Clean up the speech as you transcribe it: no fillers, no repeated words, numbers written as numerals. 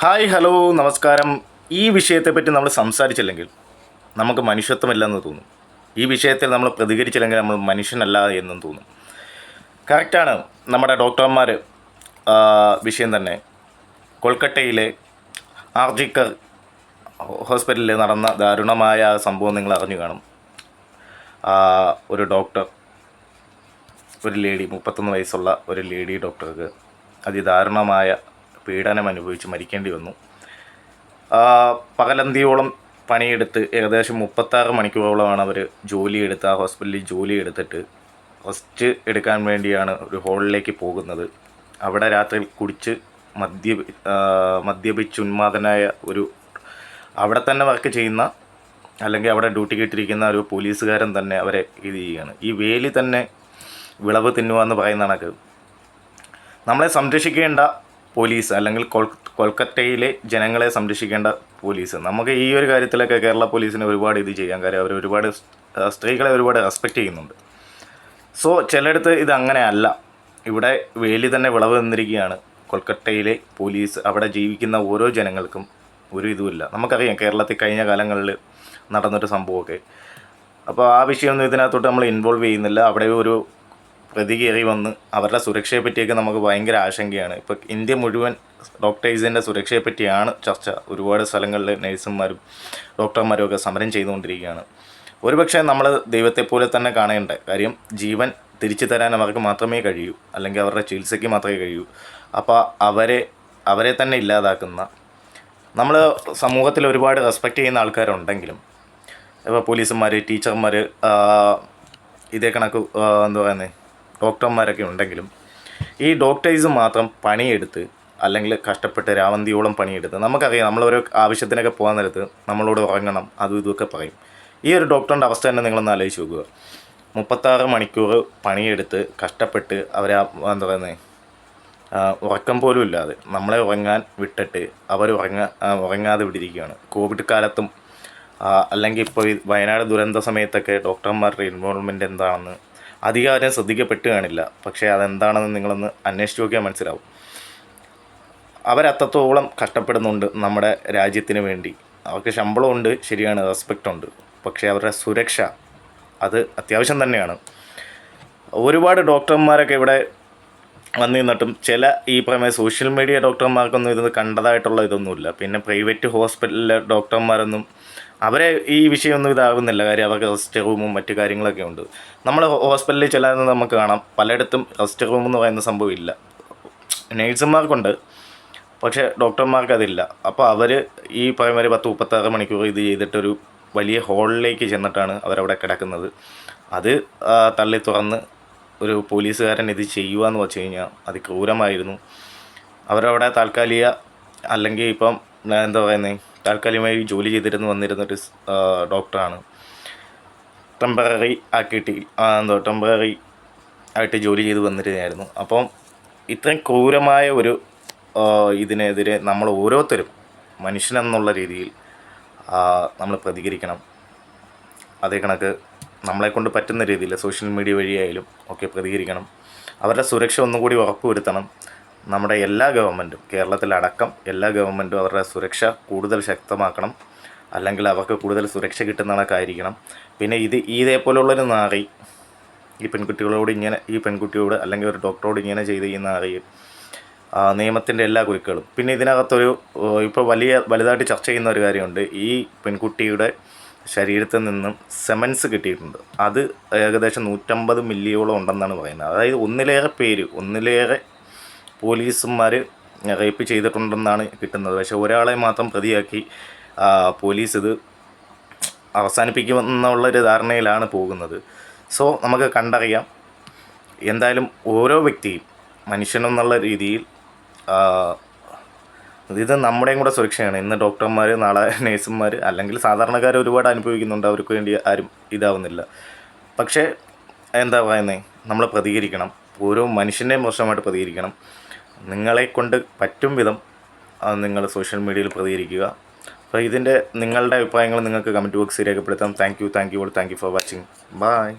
Hi hello നമസ്കാരം. ഈ വിഷയത്തെപ്പറ്റി നമ്മൾ സംസാരിച്ചില്ലെങ്കിൽ നമുക്ക് മനുഷ്യത്വമില്ലെന്ന് തോന്നും. ഈ വിഷയത്തിൽ നമ്മൾ പ്രതികരിച്ചില്ലെങ്കിൽ നമ്മൾ മനുഷ്യനല്ല എന്നും തോന്നും. കറക്റ്റാണ്. നമ്മുടെ ഡോക്ടർമാർ വിഷയം തന്നെ കൊൽക്കട്ടയിലെ ആർജിക്കർ ഹോസ്പിറ്റലിൽ നടന്ന ദാരുണമായ സംഭവം നിങ്ങൾ അറിഞ്ഞു കാണും. ഒരു ഡോക്ടർ, ഒരു ലേഡി, 31 വയസ്സുള്ള ഒരു ലേഡി ഡോക്ടർക്ക് അതിദാരുണമായ പീഡനം അനുഭവിച്ച് മരിക്കേണ്ടി വന്നു. പകലന്തിയോളം പണിയെടുത്ത് ഏകദേശം 36 മണിക്കൂറോളമാണ് അവർ ജോലിയെടുത്ത് ആ ഹോസ്പിറ്റലിൽ ജോലിയെടുത്തിട്ട് റെസ്റ്റ് എടുക്കാൻ വേണ്ടിയാണ് ഒരു ഹോളിലേക്ക് പോകുന്നത്. അവിടെ രാത്രി കുടിച്ച് മദ്യപിച്ച് ഉന്മാദനായ ഒരു അവിടെ തന്നെ വർക്ക് ചെയ്യുന്ന അല്ലെങ്കിൽ അവിടെ ഡ്യൂട്ടി കിട്ടിയിരിക്കുന്ന ഒരു പോലീസുകാരൻ തന്നെ അവരെ ഇത് ചെയ്യുകയാണ്. ഈ വേലി തന്നെ വിളവ് തിന്നുക എന്ന് പറയുന്ന കണക്ക് നമ്മളെ സംരക്ഷിക്കേണ്ട പോലീസ് അല്ലെങ്കിൽ കൊൽക്കത്തയിലെ ജനങ്ങളെ സംരക്ഷിക്കേണ്ട പോലീസ്, നമുക്ക് ഈ ഒരു കാര്യത്തിലൊക്കെ കേരള പോലീസിന് ഒരുപാട് ഇത് ചെയ്യാൻ കാര്യം അവർ ഒരുപാട് സ്ത്രീകളെ ഒരുപാട് റെസ്പെക്റ്റ് ചെയ്യുന്നുണ്ട്. സോ ചിലയിടത്ത് ഇത് അങ്ങനെ അല്ല. ഇവിടെ വേലി തന്നെ വിളവ് തന്നിരിക്കുകയാണ് കൊൽക്കത്തയിലെ പോലീസ്. അവിടെ ജീവിക്കുന്ന ഓരോ ജനങ്ങൾക്കും ഒരു ഇതുമില്ല. നമുക്കറിയാം കേരളത്തിൽ കഴിഞ്ഞ കാലങ്ങളിൽ നടന്നൊരു സംഭവമൊക്കെ. അപ്പോൾ ആ വിഷയമൊന്നും ഇതിനകത്തോട്ട് നമ്മൾ ഇൻവോൾവ് ചെയ്യുന്നില്ല. അവിടെ ഒരു പ്രതി കയറി വന്ന് അവരുടെ സുരക്ഷയെ പറ്റിയൊക്കെ നമുക്ക് ഭയങ്കര ആശങ്കയാണ്. ഇപ്പോൾ ഇന്ത്യ മുഴുവൻ ഡോക്ടേഴ്സിൻ്റെ സുരക്ഷയെ പറ്റിയാണ് ചർച്ച. ഒരുപാട് സ്ഥലങ്ങളിൽ നഴ്സുമാരും ഡോക്ടർമാരും ഒക്കെ സമരം ചെയ്തുകൊണ്ടിരിക്കുകയാണ്. ഒരുപക്ഷെ നമ്മൾ ദൈവത്തെപ്പോലെ തന്നെ കാണേണ്ട കാര്യം, ജീവൻ തിരിച്ചു തരാൻ അവർക്ക് മാത്രമേ കഴിയൂ, അല്ലെങ്കിൽ അവരുടെ ചികിത്സയ്ക്ക് മാത്രമേ കഴിയൂ. അപ്പോൾ അവരെ തന്നെ ഇല്ലാതാക്കുന്ന, നമ്മൾ സമൂഹത്തിൽ ഒരുപാട് റെസ്പെക്റ്റ് ചെയ്യുന്ന ആൾക്കാരുണ്ടെങ്കിലും ഇപ്പോൾ പോലീസുമാർ, ടീച്ചർമാർ, ഇതേ കണക്ക് എന്താ പറയുന്നത് ഡോക്ടർമാരൊക്കെ ഉണ്ടെങ്കിലും ഈ ഡോക്ടേഴ്സ് മാത്രം പണിയെടുത്ത് അല്ലെങ്കിൽ കഷ്ടപ്പെട്ട് രാവന്തിയോളം പണിയെടുത്ത്, നമുക്കറിയാം നമ്മളോരോ ആവശ്യത്തിനൊക്കെ പോകാൻ നേരത്ത് നമ്മളോട് ഉറങ്ങണം അതും ഇതുമൊക്കെ പറയും. ഈ ഒരു ഡോക്ടറിൻ്റെ അവസ്ഥ തന്നെ നിങ്ങളൊന്ന് ആലോചിച്ച് നോക്കുക. 36 മണിക്കൂർ പണിയെടുത്ത് കഷ്ടപ്പെട്ട് അവരെ എന്താ പറയുന്നത് ഉറക്കം പോലും ഇല്ലാതെ നമ്മളെ ഉറങ്ങാൻ വിട്ടിട്ട് അവർ ഉറങ്ങാതെ വിട്ടിരിക്കുകയാണ്. കോവിഡ് കാലത്തും അല്ലെങ്കിൽ ഇപ്പോൾ ഈ വയനാട് ദുരന്ത സമയത്തൊക്കെ ഡോക്ടർമാരുടെ ഇൻവോൾവ്മെൻറ്റ് എന്താണെന്ന് അധികാരം ശ്രദ്ധിക്കപ്പെട്ട് കാണില്ല. പക്ഷേ അതെന്താണെന്ന് നിങ്ങളൊന്ന് അന്വേഷിച്ച് നോക്കിയാൽ മനസ്സിലാവും. അവരത്രത്തോളം കഷ്ടപ്പെടുന്നുണ്ട് നമ്മുടെ രാജ്യത്തിന് വേണ്ടി. അവർക്ക് ശമ്പളമുണ്ട്, ശരിയാണ്, റെസ്പെക്റ്റ് ഉണ്ട്, പക്ഷേ അവരുടെ സുരക്ഷ അത് അത്യാവശ്യം തന്നെയാണ്. ഒരുപാട് ഡോക്ടർമാരൊക്കെ ഇവിടെ വന്നു നിന്നിട്ടും ചില ഈ പറയുന്ന സോഷ്യൽ മീഡിയ ഡോക്ടർമാർക്കൊന്നും ഇത് കണ്ടതായിട്ടുള്ള ഇതൊന്നുമില്ല. പിന്നെ പ്രൈവറ്റ് ഹോസ്പിറ്റലിലെ ഡോക്ടർമാരൊന്നും അവരെ ഈ വിഷയമൊന്നും ഇതാകുന്നില്ല. കാര്യം അവർക്ക് റെസ്റ്റ് റൂമും മറ്റു കാര്യങ്ങളൊക്കെ ഉണ്ട്. നമ്മൾ ഹോസ്പിറ്റലിൽ ചെല്ലാൻ നമുക്ക് കാണാം പലയിടത്തും റെസ്റ്റ് റൂം എന്ന് പറയുന്ന സംഭവം ഇല്ല. നേഴ്സുമാർക്കുണ്ട്, പക്ഷേ ഡോക്ടർമാർക്ക് അതില്ല. അപ്പോൾ അവർ ഈ പറയുന്ന 36 മണിക്കൂർ ഇത് ചെയ്തിട്ടൊരു വലിയ ഹോളിലേക്ക് ചെന്നിട്ടാണ് അവരവിടെ കിടക്കുന്നത്. അത് തള്ളി തുറന്ന് ഒരു പോലീസുകാരൻ ഇത് ചെയ്യുക എന്ന് വെച്ച് കഴിഞ്ഞാൽ അത് ക്രൂരമായിരുന്നു. അവരവിടെ താൽക്കാലിക അല്ലെങ്കിൽ ഇപ്പം എന്താ പറയുന്നത് താൽക്കാലികമായി ജോലി ചെയ്തിരുന്നു വന്നിരുന്നൊരു ഡോക്ടറാണ്. ടെമ്പററി ആയിട്ട് ജോലി ചെയ്ത് വന്നിരുന്നായിരുന്നു. അപ്പം ഇത്രയും ക്രൂരമായ ഒരു ഇതിനെതിരെ നമ്മൾ ഓരോരുത്തരും മനുഷ്യനെന്നുള്ള രീതിയിൽ നമ്മൾ പ്രതികരിക്കണം. അതേ കണക്ക് നമ്മളെക്കൊണ്ട് പറ്റുന്ന രീതിയിൽ സോഷ്യൽ മീഡിയ വഴിയായാലും ഒക്കെ പ്രതികരിക്കണം. അവരുടെ സുരക്ഷ ഒന്നുകൂടി ഉറപ്പുവരുത്തണം. നമ്മുടെ എല്ലാ ഗവൺമെൻറ്റും, കേരളത്തിലടക്കം എല്ലാ ഗവൺമെൻറ്റും അവരുടെ സുരക്ഷ കൂടുതൽ ശക്തമാക്കണം. അല്ലെങ്കിൽ അവർക്ക് കൂടുതൽ സുരക്ഷ കിട്ടുന്ന കണക്കായിരിക്കണം. പിന്നെ ഇതേപോലുള്ളൊരു നാറി ഈ പെൺകുട്ടിയോട് അല്ലെങ്കിൽ ഒരു ഡോക്ടറോട് ഇങ്ങനെ ചെയ്ത് ഈ നാറി നിയമത്തിൻ്റെ എല്ലാ കുരുക്കളും. പിന്നെ ഇതിനകത്തൊരു ഇപ്പോൾ വലുതായിട്ട് ചർച്ച ചെയ്യുന്ന ഒരു കാര്യമുണ്ട്. ഈ പെൺകുട്ടിയുടെ ശരീരത്തിൽ നിന്നും സെമൻസ് കിട്ടിയിട്ടുണ്ട്. അത് ഏകദേശം 150 മില്ലിയോളം ഉണ്ടെന്നാണ് പറയുന്നത്. അതായത് ഒന്നിലേറെ പോലീസുമാർ റേപ്പ് ചെയ്തിട്ടുണ്ടെന്നാണ് കിട്ടുന്നത്. പക്ഷേ ഒരാളെ മാത്രം പ്രതിയാക്കി പോലീസ് ഇത് അവസാനിപ്പിക്കുമെന്നുള്ളൊരു ധാരണയിലാണ് പോകുന്നത്. സോ നമുക്ക് കണ്ടറിയാം. എന്തായാലും ഓരോ വ്യക്തിയും മനുഷ്യനെന്നുള്ള രീതിയിൽ ഇത് നമ്മുടെയും കൂടെ സുരക്ഷയാണ്. ഇന്ന് ഡോക്ടർമാർ, നാളെ നേഴ്സുമാർ, അല്ലെങ്കിൽ സാധാരണക്കാർ ഒരുപാട് അനുഭവിക്കുന്നുണ്ട്. അവർക്ക് വേണ്ടി ആരും ഇതാവുന്നില്ല. പക്ഷേ എന്താ പറയുന്നത്, നമ്മൾ പ്രതികരിക്കണം. ഓരോ മനുഷ്യൻ്റെയും പ്രശ്നമായിട്ട് പ്രതികരിക്കണം. നിങ്ങളെക്കൊണ്ട് പറ്റും വിധം നിങ്ങൾ സോഷ്യൽ മീഡിയയിൽ പ്രതികരിക്കുക. അപ്പോൾ നിങ്ങളുടെ അഭിപ്രായങ്ങൾ നിങ്ങൾക്ക് കമൻറ്റ് ബോക്സിൽ രേഖപ്പെടുത്താം. Thank you for watching. By.